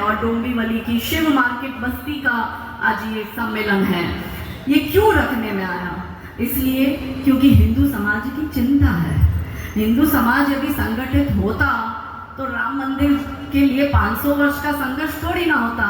और डोंबिवली की शिव मार्केट बस्ती का आज ये सम्मेलन है। ये क्यों रखने में आया? इसलिए क्योंकि हिंदू समाज की चिंता है। हिंदू समाज यदि संगठित होता तो राम मंदिर के लिए 500 वर्ष का संघर्ष थोड़ी ना होता।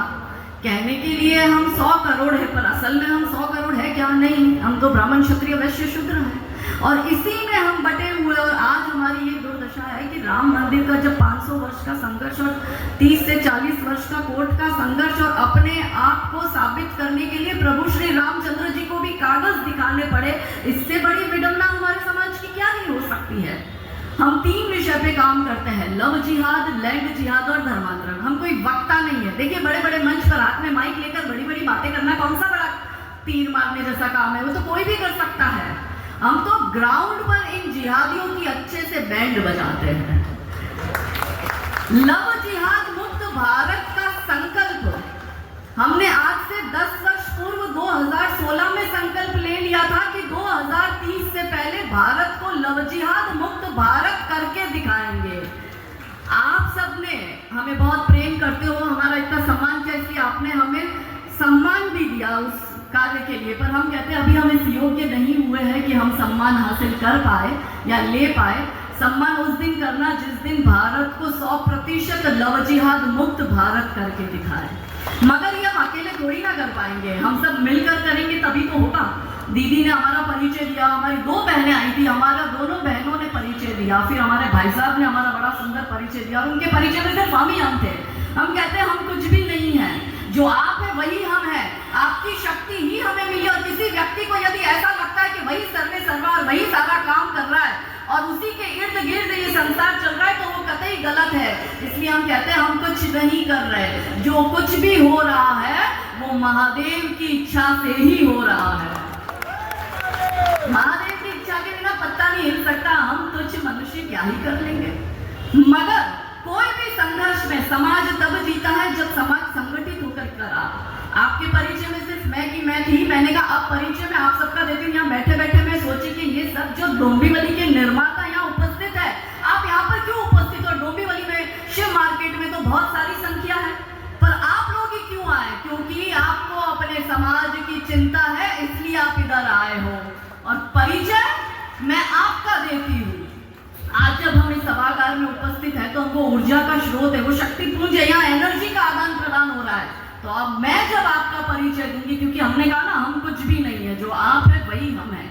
कहने के लिए हम 100 करोड़ है, पर असल में हम 100 करोड़ है क्या? नहीं, हम तो ब्राह्मण क्षत्रिय वैश्य शूद्र हैं और इसी में हम बटे हुए। और आज हमारी ये दुर्दशा है कि राम मंदिर का जब 500 वर्ष का संघर्ष और 30 से 40 वर्ष का कोर्ट का संघर्ष और अपने आप को साबित करने के लिए प्रभु श्री रामचंद्र जी को भी कागज दिखाने पड़े, इससे बड़ी विडंबना हमारे समाज की क्या नहीं हो सकती है। हम 3 विषय पे काम करते हैं, लव जिहाद, लैंड जिहाद और धर्मांतरण। हम कोई वक्ता नहीं है। देखिए, बड़े बड़े मंच पर हाथ में माइक लेकर बड़ी बड़ी बातें करना कौन सा बड़ा तीर मारने जैसा काम है? वो तो कोई भी कर सकता है। हम तो ग्राउंड पर इन जिहादियों की अच्छे से बैंड बजाते हैं। लव जिहाद मुक्त भारत का संकल्प हमने आज से 10 वर्ष पूर्व 2016 में संकल्प ले लिया था कि 2030 से पहले भारत को लव जिहाद मुक्त भारत करके दिखाएंगे। आप सबने हमें बहुत प्रेम करते हो, हमारा इतना सम्मान किया, इसलिए आपने हमें सम्मान भी दिया उस कार्य के लिए। पर हम कहते हैं अभी हम इस योग्य नहीं हुए हैं कि हम सम्मान हासिल कर पाए या ले पाए। सम्मान उस दिन करना जिस दिन भारत को 100% लव जिहाद मुक्त भारत करके दिखाए। मगर ये हम अकेले थोड़ी ना कर पाएंगे, हम सब मिलकर करेंगे तभी तो होगा। दीदी ने हमारा परिचय दिया, हमारी 2 बहनें आई थी, हमारा दोनों बहनों ने परिचय दिया, फिर हमारे भाई साहब ने हमारा बड़ा सुंदर परिचय दिया और उनके परिचय में सिर्फ हम ही हम थे। हम कहते हैं हम कुछ भी नहीं है, जो आप है वही हम है, आपकी शक्ति ही हमें मिली। और किसी व्यक्ति को यदि ऐसा लगता है कि वही सर्वे सर्वा और वही सारा काम कर रहा है और उसी के इर्द गिर्द ये संसार चल रहा है, तो वो कतई गलत है। इसलिए हम कहते हैं हम कुछ नहीं कर रहे, जो कुछ भी हो रहा है वो महादेव की इच्छा से ही हो रहा है। महादेव की इच्छा के बिना पत्ता नहीं हिल सकता। हम तुच्छ मनुष्य क्या ही कर लेंगे। मगर कोई भी संघर्ष में समाज तब जीता है जब समाज संगठित होकर करा। आपके परिचय में सिर्फ मैं थी, मैंने कहा अब परिचय में आप सबका देती हूँ। यहाँ बैठे बैठे मैं सोची कि ये सब जो डोंबिवली के निर्माता यहाँ उपस्थित है, आप यहाँ पर क्यों उपस्थित हो? डोंबिवली में शिव मार्केट में तो बहुत सारी संख्या है, पर आप लोग ही क्यों आए? क्योंकि आपको अपने समाज की चिंता है, इसलिए आप इधर आए हो। और परिचय मैं आपका देती हूँ। आज जब हम इस सभागार में उपस्थित है तो हमको ऊर्जा का स्रोत है, वो शक्ति पुंज है, यहाँ एनर्जी का आदान प्रदान हो रहा है। तो अब मैं जब आपका परिचय दूंगी, क्योंकि हमने कहा ना हम कुछ भी नहीं है, जो आप है वही हम है।